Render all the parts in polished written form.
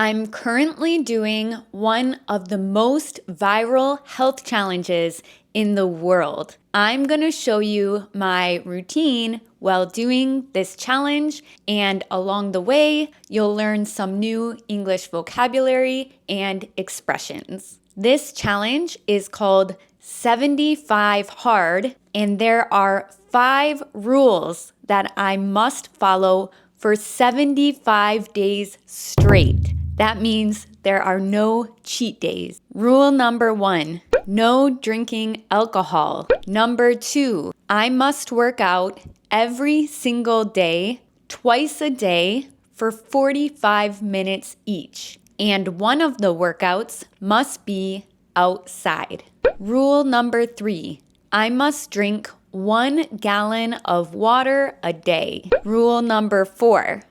I'm currently doing one of the most viral health challenges in the world. I'm going to show you my routine while doing this challenge, and along the way, you'll learn some new English vocabulary and expressions. This challenge is called 75 Hard, and there are 5 rules that I must follow for 75 days straight. That means there are no cheat days. Rule number 1, no drinking alcohol. Number 2, I must work out every single day, twice a day, for 45 minutes each. And one of the workouts must be outside. Rule number 3, I must drink 1 gallon of water a day. Rule number 4,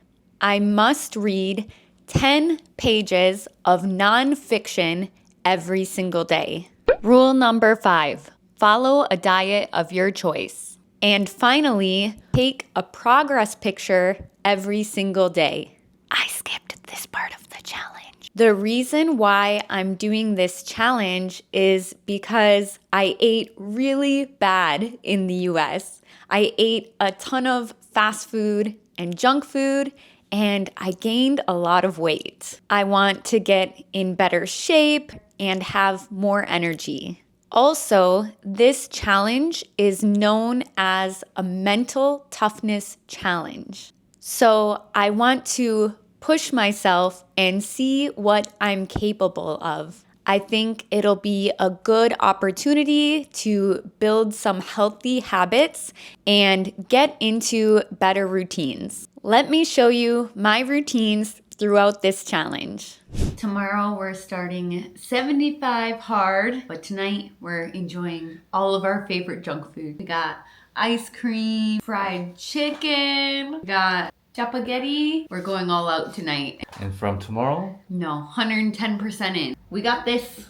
I must read 10 pages of nonfiction every single day. Rule number 5, follow a diet of your choice. And finally, take a progress picture every single day. I skipped this part of the challenge. The reason why I'm doing this challenge is because I ate really bad in the US. I ate a ton of fast food and junk food, and I gained a lot of weight. I want to get in better shape and have more energy. Also, this challenge is known as a mental toughness challenge. So I want to push myself and see what I'm capable of. I think it'll be a good opportunity to build some healthy habits and get into better routines. Let me show you my routines throughout this challenge. Tomorrow we're starting 75 hard, but tonight we're enjoying all of our favorite junk food. We got ice cream, fried chicken, we got spaghetti. We're going all out tonight. And from tomorrow? No, 110% in. We got this.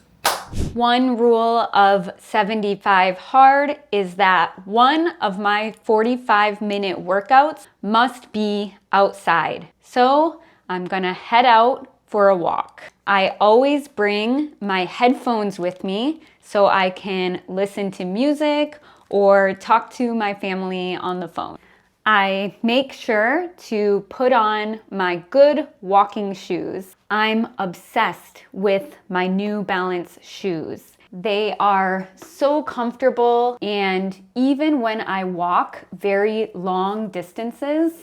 One rule of 75 hard is that one of my 45-minute workouts must be outside. So I'm gonna head out for a walk. I always bring my headphones with me so I can listen to music or talk to my family on the phone. I make sure to put on my good walking shoes. I'm obsessed with my New Balance shoes. They are so comfortable, and even when I walk very long distances,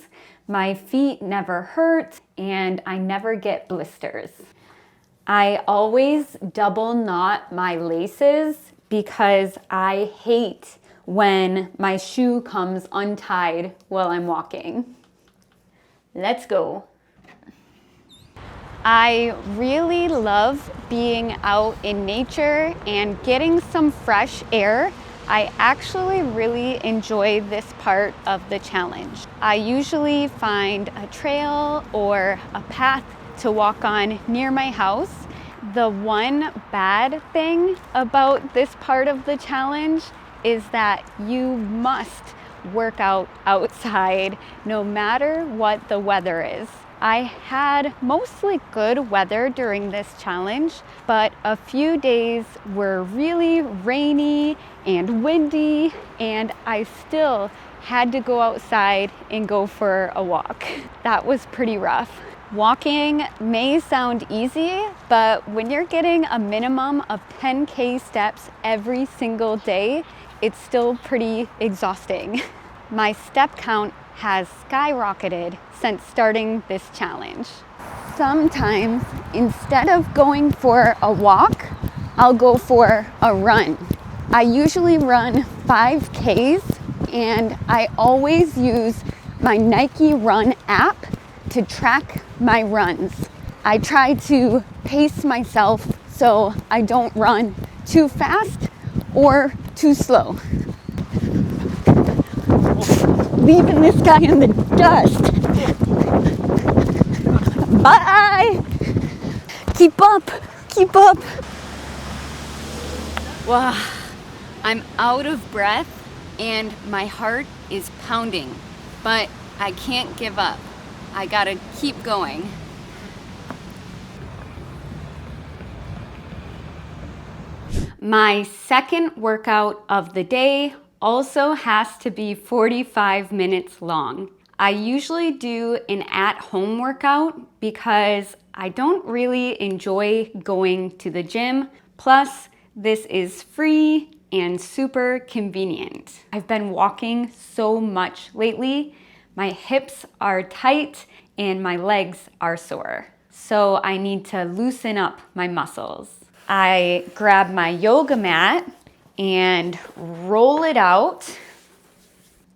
my feet never hurt and I never get blisters. I always double knot my laces because I hate when my shoe comes untied while I'm walking. Let's go. I really love being out in nature and getting some fresh air. I actually really enjoy this part of the challenge. I usually find a trail or a path to walk on near my house. The one bad thing about this part of the challenge is that you must work out outside no matter what the weather is. I had mostly good weather during this challenge, but a few days were really rainy and windy, and I still had to go outside and go for a walk. That was pretty rough. Walking may sound easy, but when you're getting a minimum of 10K steps every single day, it's still pretty exhausting. My step count has skyrocketed since starting this challenge. Sometimes, instead of going for a walk, I'll go for a run. I usually run 5Ks, and I always use my Nike Run app to track my runs. I try to pace myself so I don't run too fast or too slow. Leaving this guy in the dust. Bye! Keep up, keep up. Wow, I'm out of breath and my heart is pounding, but I can't give up. I gotta keep going. My second workout of the day also has to be 45 minutes long. I usually do an at-home workout because I don't really enjoy going to the gym. Plus, this is free and super convenient. I've been walking so much lately. My hips are tight and my legs are sore. So I need to loosen up my muscles. I grab my yoga mat and roll it out.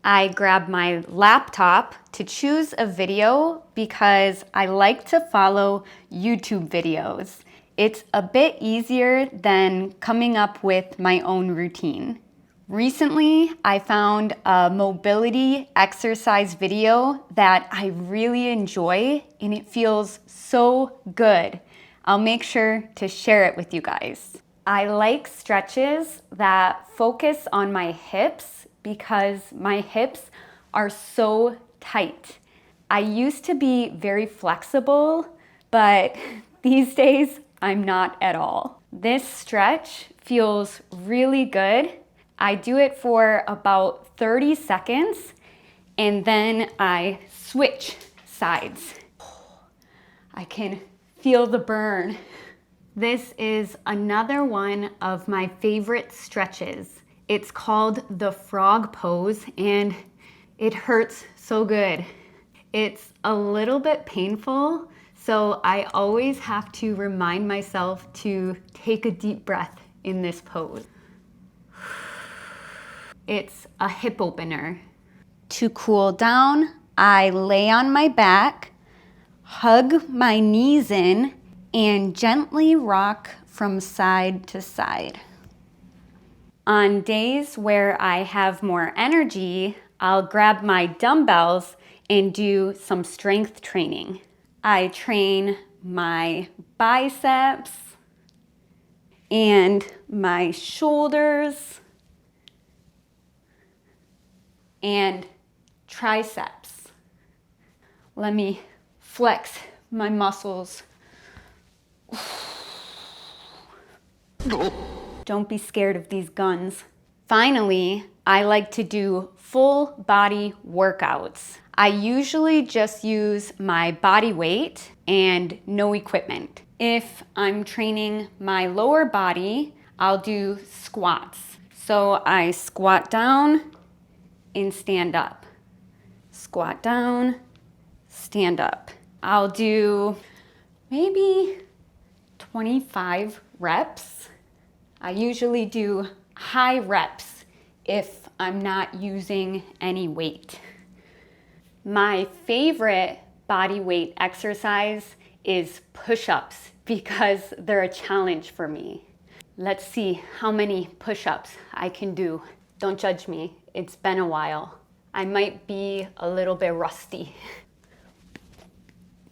I grab my laptop to choose a video because I like to follow YouTube videos. It's a bit easier than coming up with my own routine. Recently, I found a mobility exercise video that I really enjoy and it feels so good. I'll make sure to share it with you guys. I like stretches that focus on my hips because my hips are so tight. I used to be very flexible, but these days I'm not at all. This stretch feels really good. I do it for about 30 seconds and then I switch sides. I can feel the burn. This is another one of my favorite stretches. It's called the frog pose and it hurts so good. It's a little bit painful, so I always have to remind myself to take a deep breath in this pose. It's a hip opener. To cool down, I lay on my back, hug my knees in, and gently rock from side to side. On days where I have more energy, I'll grab my dumbbells and do some strength training. I train my biceps and my shoulders and triceps. Let me flex my muscles. Don't be scared of these guns. Finally, I like to do full body workouts. I usually just use my body weight and no equipment. If I'm training my lower body, I'll do squats. So I squat down and stand up. Squat down, stand up. I'll do maybe 25 reps. I usually do high reps if I'm not using any weight. My favorite body weight exercise is push-ups because they're a challenge for me. Let's see how many push-ups I can do. Don't judge me, it's been a while. I might be a little bit rusty.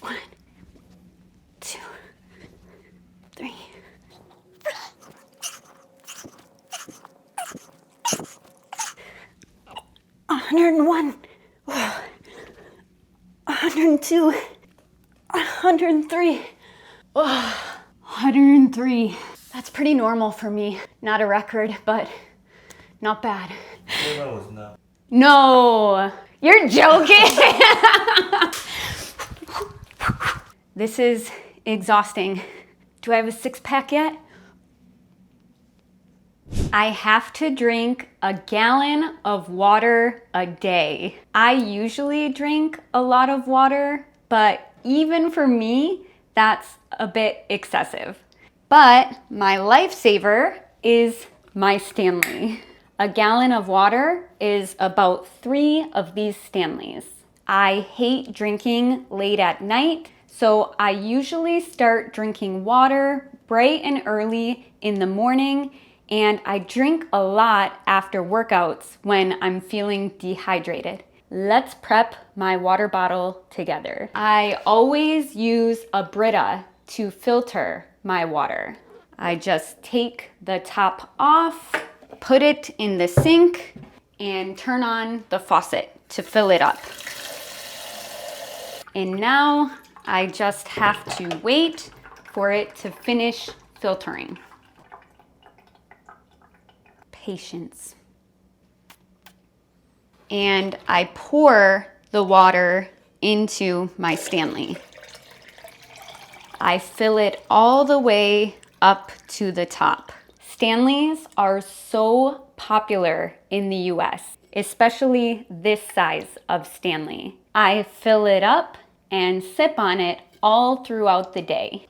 1, 2, 3. 101, 102, 103, 103. That's pretty normal for me. Not a record, but not bad. No, you're joking. This is exhausting. Do I have a six-pack yet? I have to drink a gallon of water a day. I usually drink a lot of water, but even for me, that's a bit excessive. But my lifesaver is my Stanley. A gallon of water is about 3 of these Stanleys. I hate drinking late at night, so I usually start drinking water bright and early in the morning, and I drink a lot after workouts when I'm feeling dehydrated. Let's prep my water bottle together. I always use a Brita to filter my water. I just take the top off, put it in the sink, and turn on the faucet to fill it up. And now I just have to wait for it to finish filtering. patience. And I pour the water into my Stanley. I fill it all the way up to the top. Stanleys are so popular in the US, especially this size of Stanley. I fill it up and sip on it all throughout the day.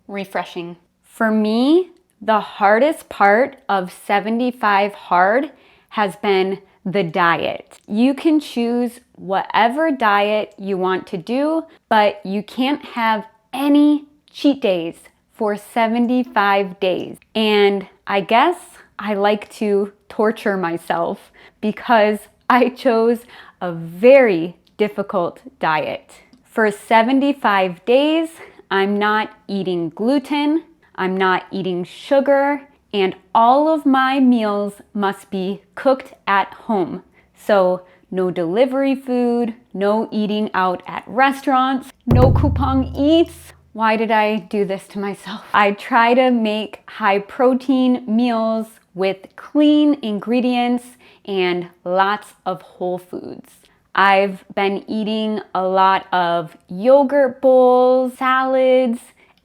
Refreshing. For me, the hardest part of 75 Hard has been the diet. You can choose whatever diet you want to do, but you can't have any cheat days for 75 days. And I guess I like to torture myself because I chose a very difficult diet. For 75 days, I'm not eating gluten, I'm not eating sugar, and all of my meals must be cooked at home. So no delivery food, no eating out at restaurants, no coupon eats. Why did I do this to myself? I try to make high protein meals with clean ingredients and lots of whole foods. I've been eating a lot of yogurt bowls, salads,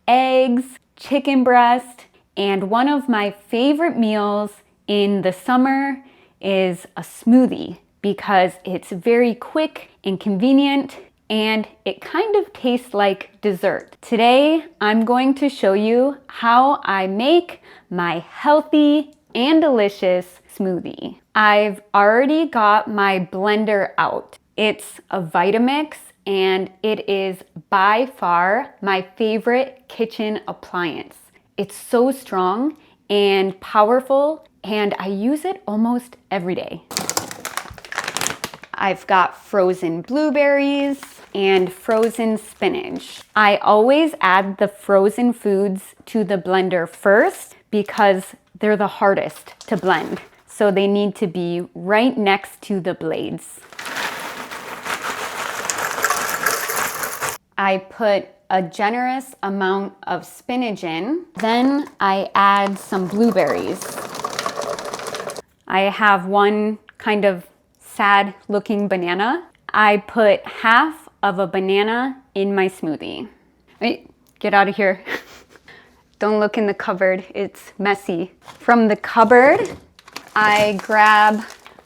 eggs, chicken breast, and one of my favorite meals in the summer is a smoothie because it's very quick and convenient and it kind of tastes like dessert. Today, I'm going to show you how I make my healthy and delicious smoothie. I've already got my blender out. It's a Vitamix and it is by far my favorite kitchen appliance. It's so strong and powerful and I use it almost every day. I've got frozen blueberries and frozen spinach. I always add the frozen foods to the blender first because they're the hardest to blend. So they need to be right next to the blades. I put a generous amount of spinach in. Then I add some blueberries. I have one kind of sad looking banana. I put half of a banana in my smoothie. Wait, get out of here. Don't look in the cupboard, it's messy. From the cupboard, I grab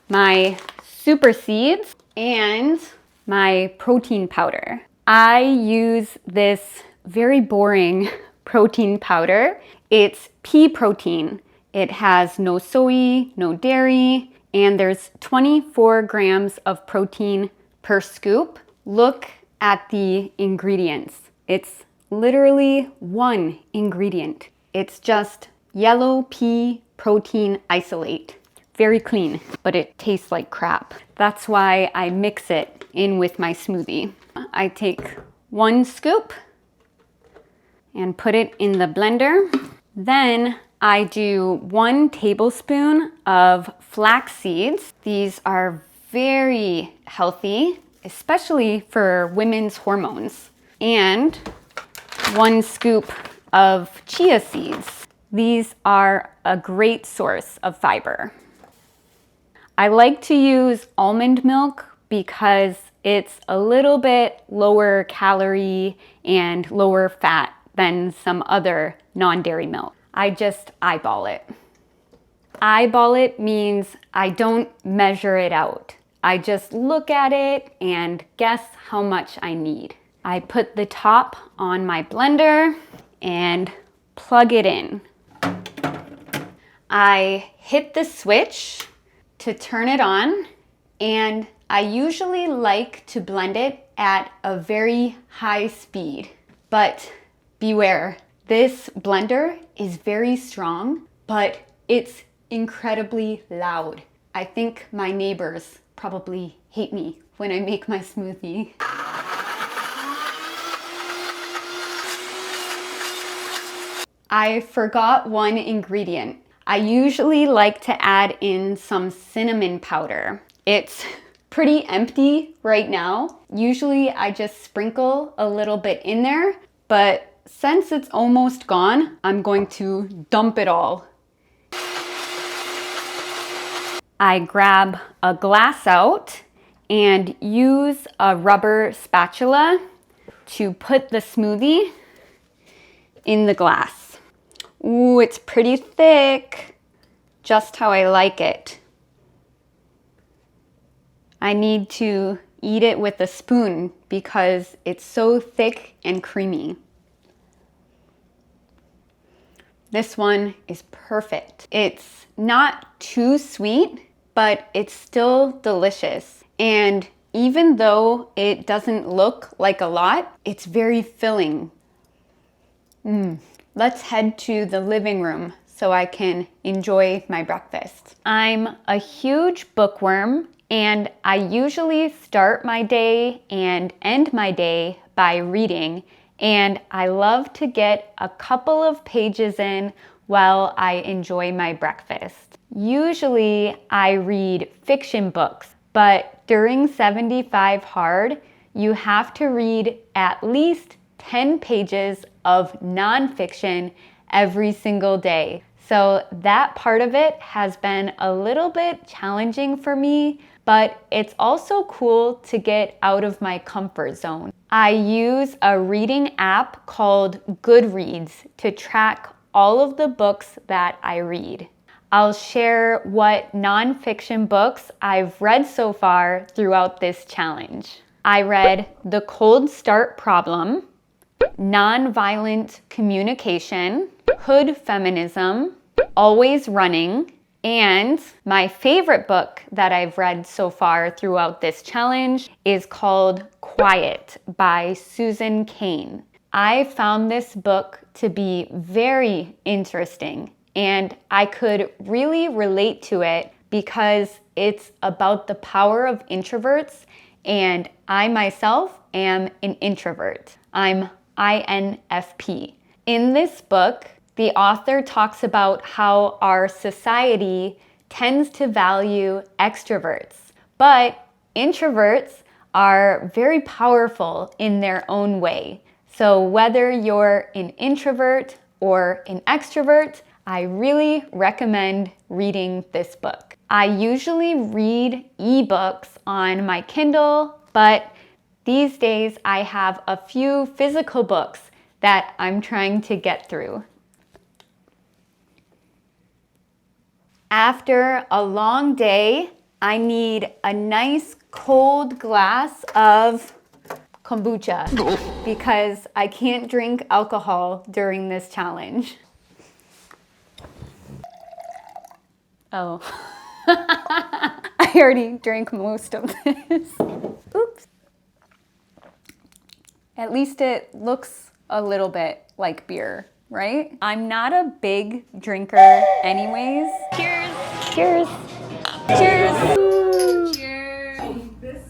my super seeds and my protein powder. I use this very boring protein powder. It's pea protein. It has no soy, no dairy, and there's 24 grams of protein per scoop. Look at the ingredients. It's literally one ingredient. It's just yellow pea protein isolate. Very clean, but it tastes like crap. That's why I mix it in with my smoothie. I take 1 scoop and put it in the blender. Then I do 1 tablespoon of flax seeds. These are very healthy, especially for women's hormones. And 1 scoop of chia seeds. These are a great source of fiber. I like to use almond milk because it's a little bit lower calorie and lower fat than some other non-dairy milk. I just eyeball it. Eyeball it means I don't measure it out. I just look at it and guess how much I need. I put the top on my blender and plug it in. I hit the switch to turn it on, and I usually like to blend it at a very high speed. But beware, this blender is very strong, but it's incredibly loud. I think my neighbors probably hate me when I make my smoothie. I forgot one ingredient. I usually like to add in some cinnamon powder. It's pretty empty right now. Usually I just sprinkle a little bit in there, but since it's almost gone, I'm going to dump it all. I grab a glass out and use a rubber spatula to put the smoothie in the glass. Ooh, it's pretty thick, just how I like it. I need to eat it with a spoon because it's so thick and creamy. This one is perfect. It's not too sweet, but it's still delicious. And even though it doesn't look like a lot, it's very filling. Let's head to the living room so I can enjoy my breakfast. I'm a huge bookworm, and I usually start my day and end my day by reading, and I love to get a couple of pages in while I enjoy my breakfast. Usually I read fiction books, but during 75 Hard, you have to read at least 10 pages of nonfiction every single day. So that part of it has been a little bit challenging for me, but it's also cool to get out of my comfort zone. I use a reading app called Goodreads to track all of the books that I read. I'll share what nonfiction books I've read so far throughout this challenge. I read The Cold Start Problem, Nonviolent Communication, Hood Feminism, Always Running, and my favorite book that I've read so far throughout this challenge is called Quiet by Susan Cain. I found this book to be very interesting, and I could really relate to it because it's about the power of introverts, and I myself am an introvert. I'm INFP. In this book, the author talks about how our society tends to value extroverts, but introverts are very powerful in their own way. So whether you're an introvert or an extrovert, I really recommend reading this book. I usually read ebooks on my Kindle, but these days I have a few physical books that I'm trying to get through. After a long day, I need a nice cold glass of kombucha because I can't drink alcohol during this challenge. Oh, I already drank most of this. Oops. At least it looks a little bit like beer, right? I'm not a big drinker anyways. Cheers! Cheers! Cheers! Woo. Cheers!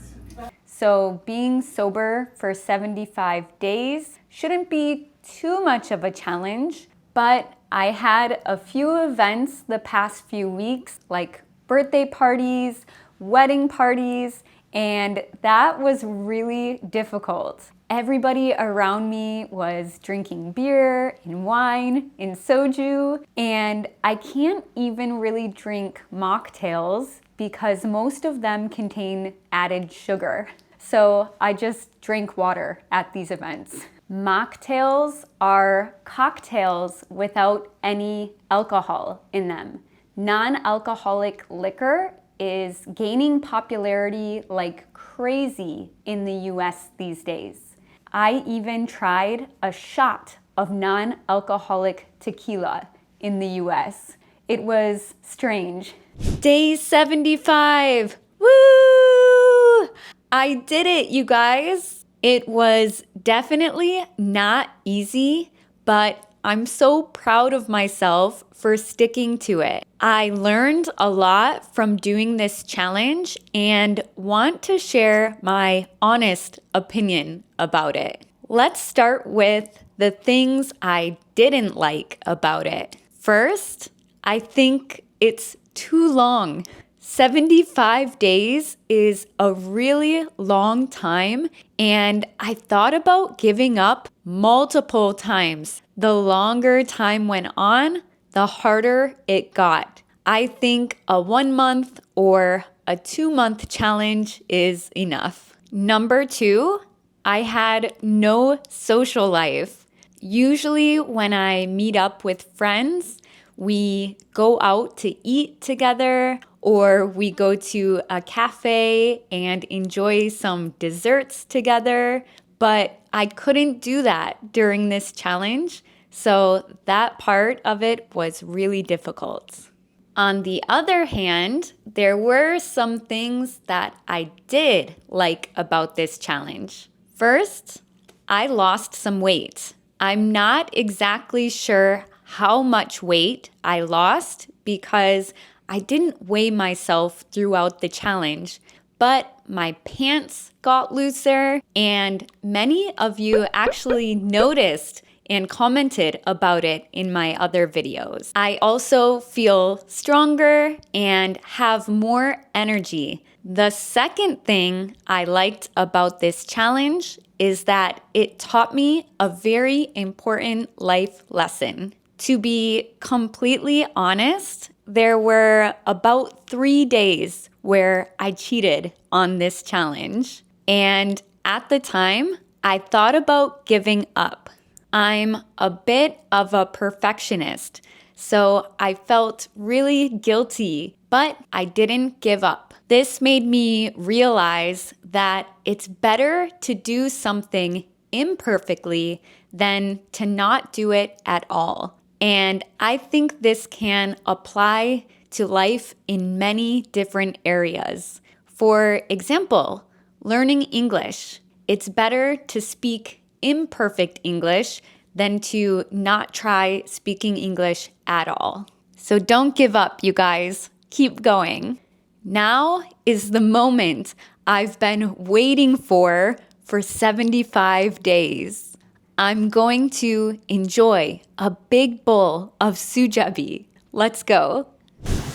So being sober for 75 days shouldn't be too much of a challenge, but I had a few events the past few weeks, like birthday parties, wedding parties, and that was really difficult. Everybody around me was drinking beer and wine and soju, and I can't even really drink mocktails because most of them contain added sugar. So I just drink water at these events. Mocktails are cocktails without any alcohol in them. Non-alcoholic liquor is gaining popularity like crazy in the US these days. I even tried a shot of non-alcoholic tequila in the US. It was strange. Day 75! Woo! I did it, you guys! It was definitely not easy, but I'm so proud of myself for sticking to it. I learned a lot from doing this challenge and want to share my honest opinion about it. Let's start with the things I didn't like about it. First, I think it's too long. 75 days is a really long time, and I thought about giving up multiple times. The longer time went on, the harder it got. I think a 1 month or a 2-month challenge is enough. Number 2, I had no social life. Usually when I meet up with friends, we go out to eat together or we go to a cafe and enjoy some desserts together. But I couldn't do that during this challenge, so that part of it was really difficult. On the other hand, there were some things that I did like about this challenge. First, I lost some weight. I'm not exactly sure how much weight I lost because I didn't weigh myself throughout the challenge, but my pants got looser and many of you actually noticed and commented about it in my other videos. I also feel stronger and have more energy. The second thing I liked about this challenge is that it taught me a very important life lesson. To be completely honest, there were about 3 days where I cheated on this challenge. And at the time, I thought about giving up. I'm a bit of a perfectionist, so I felt really guilty, but I didn't give up. This made me realize that it's better to do something imperfectly than to not do it at all. And I think this can apply to life in many different areas. For example, learning English. It's better to speak imperfect English than to not try speaking English at all. So don't give up, you guys. Keep going. Now is the moment I've been waiting for 75 days. I'm going to enjoy a big bowl of sujabi. Let's go.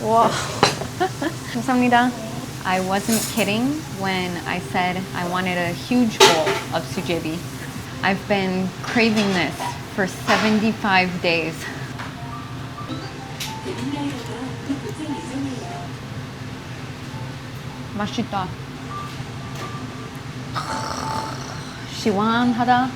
Wow. 감사합니다. I wasn't kidding when I said I wanted a huge bowl of sujabi. I've been craving this for 75 days. 맛있다. 시원하다.